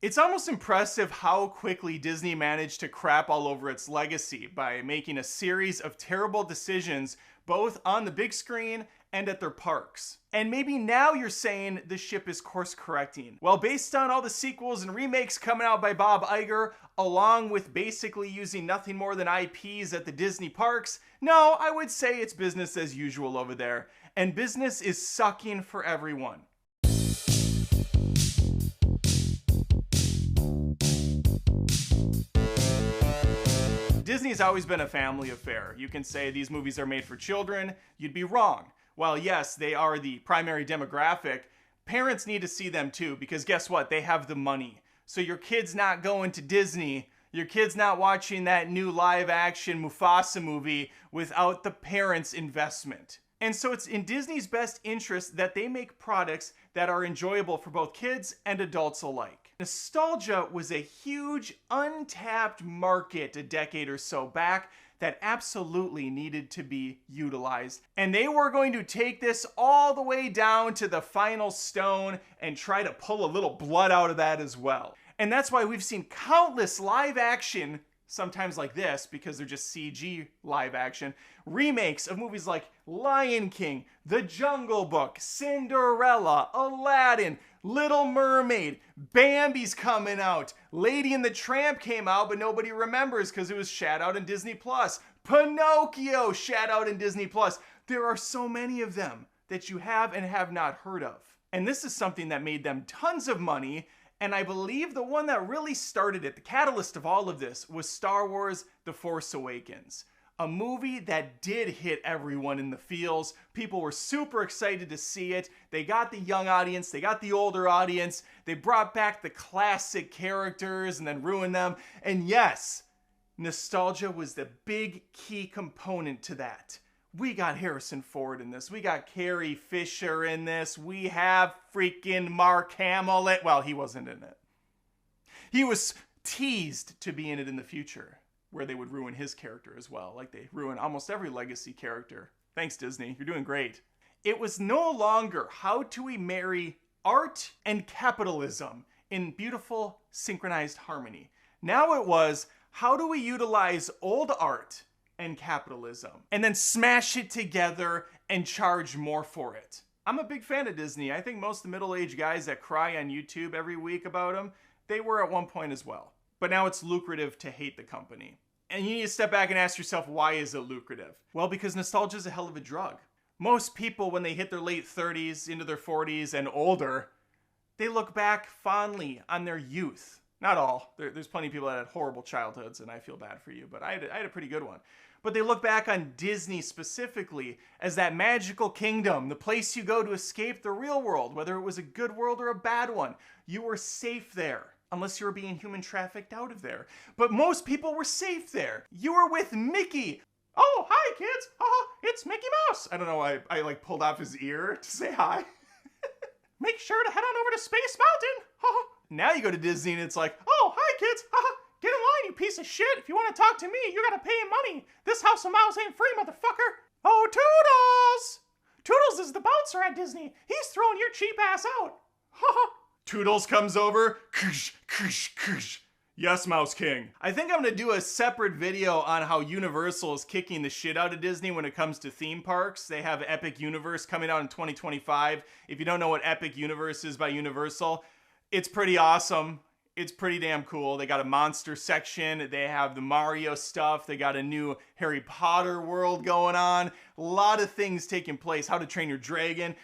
It's almost impressive how quickly Disney managed to crap all over its legacy by making a series of terrible decisions both on the big screen and at their parks. And maybe now you're saying the ship is course correcting. Well, based on all the sequels and remakes coming out by Bob Iger, along with basically using nothing more than IPs at the Disney parks, no, I would say it's business as usual over there. And business is sucking for everyone. Disney's always been a family affair. You can say these movies are made for children. You'd be wrong. While yes, they are the primary demographic, parents need to see them too, because guess what? They have the money. So your kid's not going to Disney, your kid's not watching that new live action Mufasa movie without the parents' investment. And so it's in Disney's best interest that they make products that are enjoyable for both kids and adults alike. Nostalgia was a huge, untapped market a decade or so back that absolutely needed to be utilized. And they were going to take this all the way down to the final stone and try to pull a little blood out of that as well. And that's why we've seen countless live action, sometimes like this, because they're just CG live action, remakes of movies like Lion King, The Jungle Book, Cinderella, Aladdin, Little Mermaid, Bambi's coming out, Lady and the Tramp came out, but nobody remembers because it was shat out in Disney+. Pinocchio shat out in Disney+. There are so many of them that you have and have not heard of. And this is something that made them tons of money. And I believe the one that really started it, the catalyst of all of this, was Star Wars The Force Awakens. A movie that did hit everyone in the feels. People were super excited to see it. They got the young audience, they got the older audience. They brought back the classic characters and then ruined them. And yes, nostalgia was the big key component to that. We got Harrison Ford in this. We got Carrie Fisher in this. We have freaking Mark Hamill. Well, he wasn't in it. He was teased to be in it in the future, where they would ruin his character as well, like they ruin almost every legacy character. Thanks, Disney. You're doing great. It was no longer how do we marry art and capitalism in beautiful synchronized harmony. Now it was how do we utilize old art and capitalism, and then smash it together and charge more for it. I'm a big fan of Disney. I think most of the middle-aged guys that cry on YouTube every week about them, they were at one point as well. But now it's lucrative to hate the company. And you need to step back and ask yourself, why is it lucrative? Well, because nostalgia is a hell of a drug. Most people, when they hit their late 30s, into their 40s, and older, they look back fondly on their youth. Not all. There's plenty of people that had horrible childhoods, and I feel bad for you, but I had a pretty good one. But they look back on Disney specifically as that magical kingdom, the place you go to escape the real world, whether it was a good world or a bad one. You were safe there, unless you were being human trafficked out of there. But most people were safe there. You were with Mickey. Oh, hi kids, it's Mickey Mouse. I don't know why I like pulled off his ear to say hi. Make sure to head on over to Space Mountain. Now you go to Disney and it's like, oh, hi kids, get in line, you piece of shit. If you want to talk to me, you gotta pay money. This House of Mouse ain't free, motherfucker. Oh, Toodles! Toodles is the bouncer at Disney. He's throwing your cheap ass out. Toodles comes over. Kush, kush, kush. Yes, Mouse King. I think I'm gonna do a separate video on how Universal is kicking the shit out of Disney when it comes to theme parks. They have Epic Universe coming out in 2025. If you don't know what Epic Universe is by Universal, it's pretty awesome. It's pretty damn cool. They got a monster section. They have the Mario stuff. They got a new Harry Potter world going on. A lot of things taking place. How to Train Your Dragon.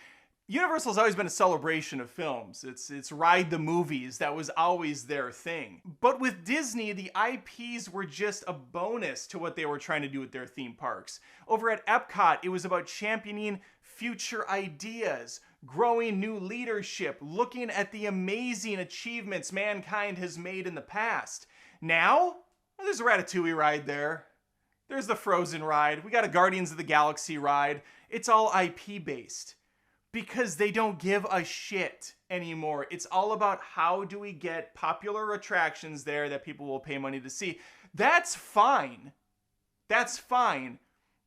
Universal's always been a celebration of films. It's Ride the Movies. That was always their thing. But with Disney, the IPs were just a bonus to what they were trying to do with their theme parks. Over at Epcot, it was about championing future ideas, growing new leadership, looking at the amazing achievements mankind has made in the past. Now, well, there's a Ratatouille ride there. There's the Frozen ride. We got a Guardians of the Galaxy ride. It's all IP based. Because they don't give a shit anymore. It's all about how do we get popular attractions there that people will pay money to see. That's fine. That's fine.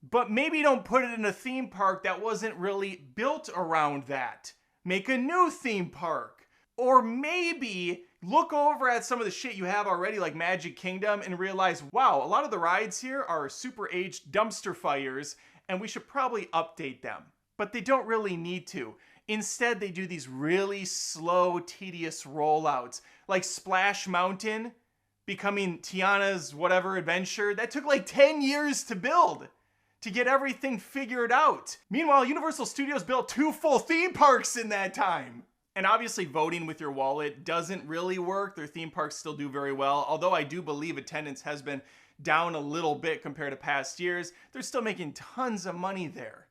But maybe don't put it in a theme park that wasn't really built around that. Make a new theme park. Or maybe Look over at some of the shit you have already, like Magic Kingdom, and realize, wow, a lot of the rides here are super aged dumpster fires, and we should probably update them. But they don't really need to. Instead, they do these really slow, tedious rollouts, like Splash Mountain becoming Tiana's whatever adventure. That took like 10 years to build, to get everything figured out. Meanwhile, Universal Studios built 2 full theme parks in that time. And obviously voting with your wallet doesn't really work. Their theme parks still do very well. Although I do believe attendance has been down a little bit compared to past years, they're still making tons of money there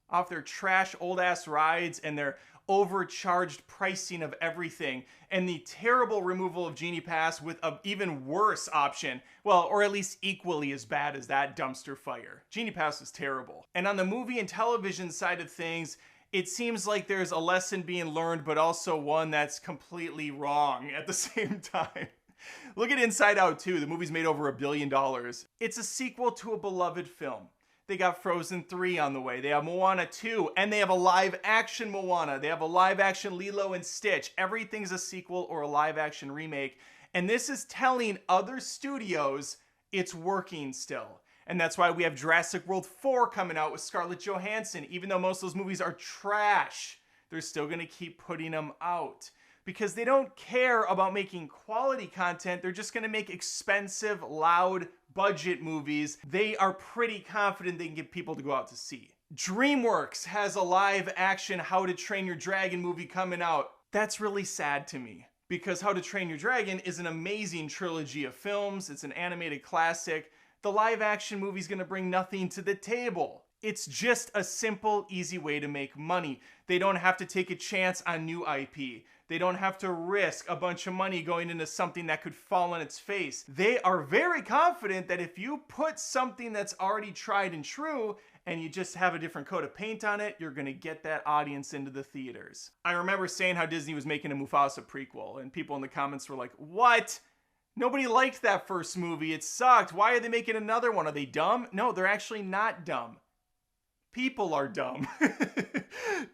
off their trash old ass rides and their overcharged pricing of everything and the terrible removal of Genie Pass with an even worse option. Well, or at least equally as bad as that dumpster fire. Genie Pass was terrible. And on the movie and television side of things, it seems like there's a lesson being learned, but also one that's completely wrong at the same time. Look at Inside Out 2. The movie's made over $1 billion. It's a sequel to a beloved film. They got Frozen 3 on the way. They have Moana 2, and they have a live-action Moana. They have a live-action Lilo and Stitch. Everything's a sequel or a live-action remake. And this is telling other studios it's working still. And that's why we have Jurassic World 4 coming out with Scarlett Johansson. Even though most of those movies are trash, they're still going to keep putting them out. Because they don't care about making quality content. They're just going to make expensive, loud, budget movies they are pretty confident they can get people to go out to see. DreamWorks has a live-action How to Train Your Dragon movie coming out. That's really sad to me. Because How to Train Your Dragon is an amazing trilogy of films. It's an animated classic. The live-action movie's gonna bring nothing to the table. It's just a simple, easy way to make money. They don't have to take a chance on new IP. They don't have to risk a bunch of money going into something that could fall on its face. They are very confident that if you put something that's already tried and true and you just have a different coat of paint on it, you're gonna get that audience into the theaters. I remember saying how Disney was making a Mufasa prequel, and people in the comments were like, what? Nobody liked that first movie. It sucked. Why are they making another one? Are they dumb? No, they're actually not dumb. People are dumb.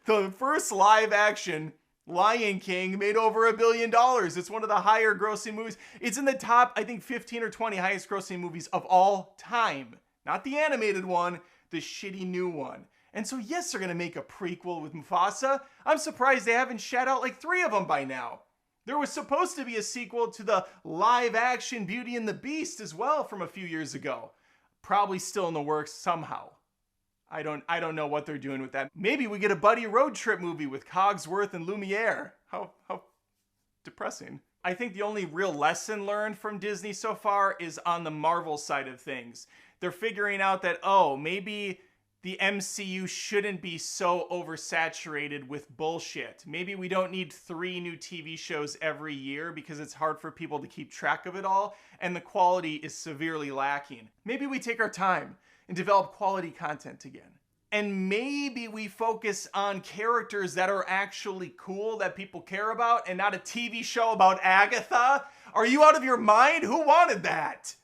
The first live action Lion King made over $1 billion. It's one of the higher grossing movies. It's in the top, I think, 15 or 20 highest grossing movies of all time. Not the animated one, the shitty new one. And so yes, they're gonna make a prequel with Mufasa. I'm surprised they haven't shat out like 3 of them by now. There was supposed to be a sequel to the live-action Beauty and the Beast as well from a few years ago. Probably still in the works somehow. I don't know what they're doing with that. Maybe we get a buddy road trip movie with Cogsworth and Lumiere. How depressing. I think the only real lesson learned from Disney so far is on the Marvel side of things. They're figuring out that, oh, maybe the MCU shouldn't be so oversaturated with bullshit. Maybe we don't need 3 new TV shows every year because it's hard for people to keep track of it all, and the quality is severely lacking. Maybe we take our time and develop quality content again. And maybe we focus on characters that are actually cool, that people care about, and not a TV show about Agatha. Are you out of your mind? Who wanted that?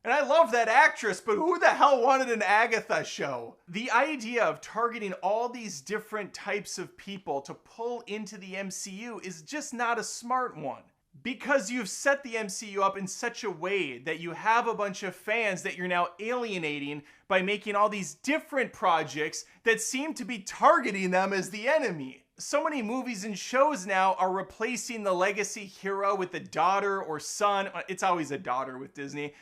And I love that actress, but who the hell wanted an Agatha show? The idea of targeting all these different types of people to pull into the MCU is just not a smart one. Because you've set the MCU up in such a way that you have a bunch of fans that you're now alienating by making all these different projects that seem to be targeting them as the enemy. So many movies and shows now are replacing the legacy hero with the daughter or son. It's always a daughter with Disney.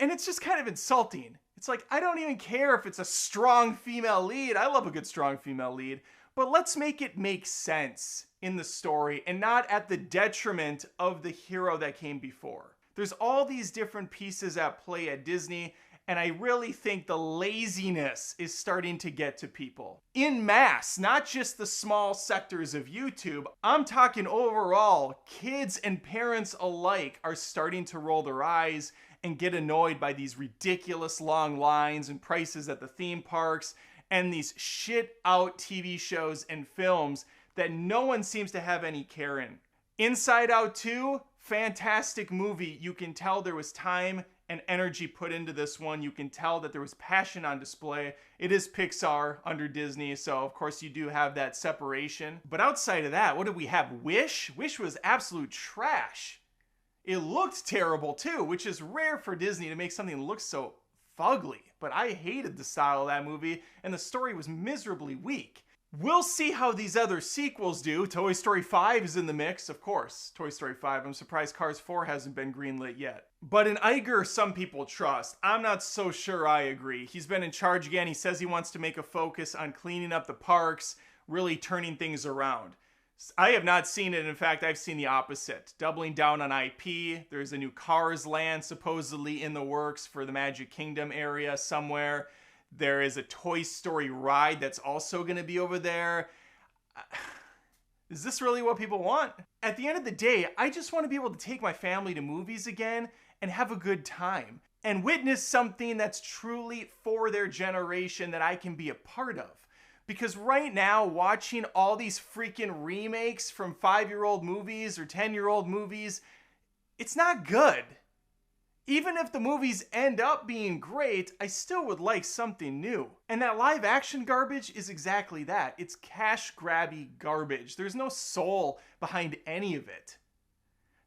And it's just kind of insulting. It's like, I don't even care if it's a strong female lead. I love a good strong female lead. But let's make it make sense in the story and not at the detriment of the hero that came before. There's all these different pieces at play at Disney, and I really think the laziness is starting to get to people. En masse, not just the small sectors of YouTube. I'm talking overall, kids and parents alike are starting to roll their eyes and get annoyed by these ridiculous long lines and prices at the theme parks and these shit out TV shows and films that no one seems to have any care in. Inside Out 2, fantastic movie. You can tell there was time and energy put into this one. You can tell that there was passion on display. It is Pixar under Disney, so of course you do have that separation. But outside of that, what did we have? Wish? Wish was absolute trash. It looked terrible too, which is rare for Disney to make something that looks so fugly. But I hated the style of that movie, and the story was miserably weak. We'll see how these other sequels do. Toy Story 5 is in the mix, of course. Toy Story 5, I'm surprised Cars 4 hasn't been greenlit yet. But an Iger some people trust. I'm not so sure I agree. He's been in charge again. He says he wants to make a focus on cleaning up the parks, really turning things around. I have not seen it. In fact, I've seen the opposite. Doubling down on IP. There's a new Cars land supposedly in the works for the Magic Kingdom area somewhere. There is a Toy Story ride that's also going to be over there. Is this really what people want? At the end of the day, I just want to be able to take my family to movies again and have a good time and witness something that's truly for their generation that I can be a part of. Because right now, watching all these freaking remakes from 5-year-old movies or 10-year-old movies, it's not good. Even if the movies end up being great, I still would like something new. And that live action garbage is exactly that. It's cash grabby garbage. There's no soul behind any of it.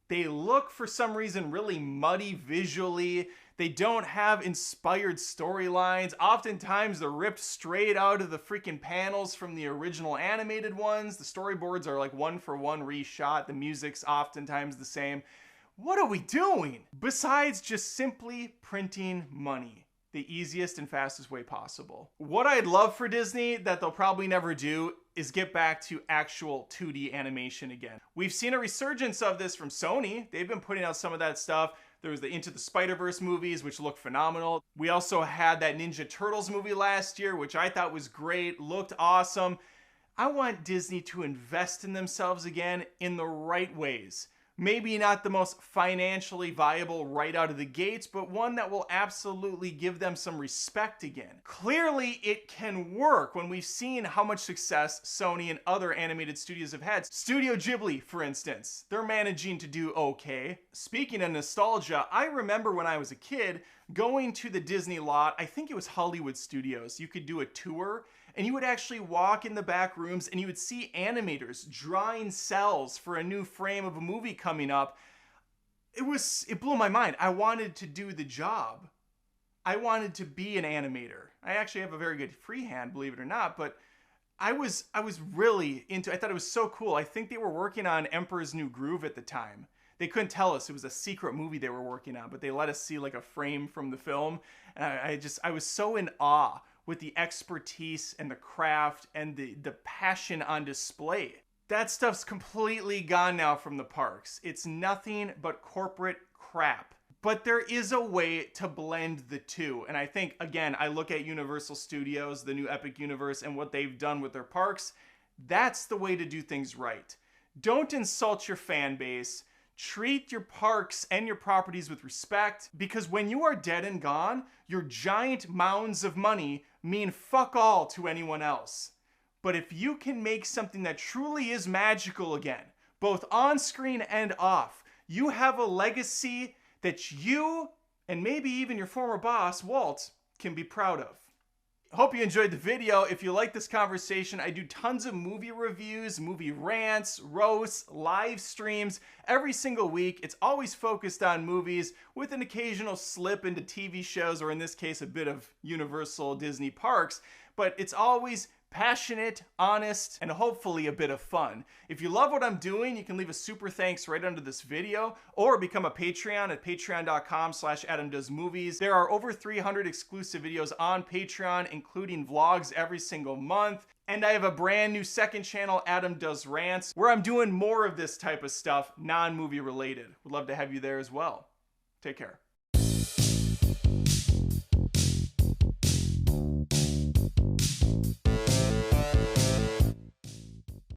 They look, for some reason, really muddy visually. They don't have inspired storylines. Oftentimes they're ripped straight out of the freaking panels from the original animated ones. The storyboards are like one-for-one reshot. The music's oftentimes the same. What are we doing? Besides just simply printing money. The easiest and fastest way possible. What I'd love for Disney that they'll probably never do is get back to actual 2D animation again. We've seen a resurgence of this from Sony. They've been putting out some of that stuff. There was the Into the Spider-Verse movies, which look phenomenal. We also had that Ninja Turtles movie last year, which I thought was great, looked awesome. I want Disney to invest in themselves again in the right ways. Maybe not the most financially viable right out of the gates, but one that will absolutely give them some respect again. Clearly, it can work when we've seen how much success Sony and other animated studios have had. Studio Ghibli, for instance, they're managing to do okay. Speaking of nostalgia, I remember when I was a kid going to the Disney lot, I think it was Hollywood Studios. You could do a tour, and you would actually walk in the back rooms and you would see animators drawing cells for a new frame of a movie coming up. It blew my mind. I wanted to do the job. I wanted to be an animator. I actually have a very good freehand, believe it or not, but I was really into it. I thought it was so cool. I think they were working on Emperor's New Groove at the time. They couldn't tell us. It was a secret movie they were working on, but they let us see like a frame from the film. And I was so in awe with the expertise and the craft and the passion on display. That stuff's completely gone now from the parks. It's nothing but corporate crap. But there is a way to blend the two. And I think, again, I look at Universal Studios, the new Epic Universe, and what they've done with their parks. That's the way to do things right. Don't insult your fan base. Treat your parks and your properties with respect, because when you are dead and gone, your giant mounds of money mean fuck all to anyone else. But if you can make something that truly is magical again, both on screen and off, you have a legacy that you, and maybe even your former boss, Walt, can be proud of. Hope you enjoyed the video. If you like this conversation, I do tons of movie reviews, movie rants, roasts, live streams every single week. It's always focused on movies with an occasional slip into TV shows, or in this case, a bit of Universal Disney parks, but it's always passionate, honest, and hopefully a bit of fun. If you love what I'm doing, you can leave a super thanks right under this video or become a Patreon at patreon.com/AdamDoesMovies. There are over 300 exclusive videos on Patreon, including vlogs every single month. And I have a brand new second channel, Adam Does Rants, where I'm doing more of this type of stuff, non-movie related. Would love to have you there as well. Take care.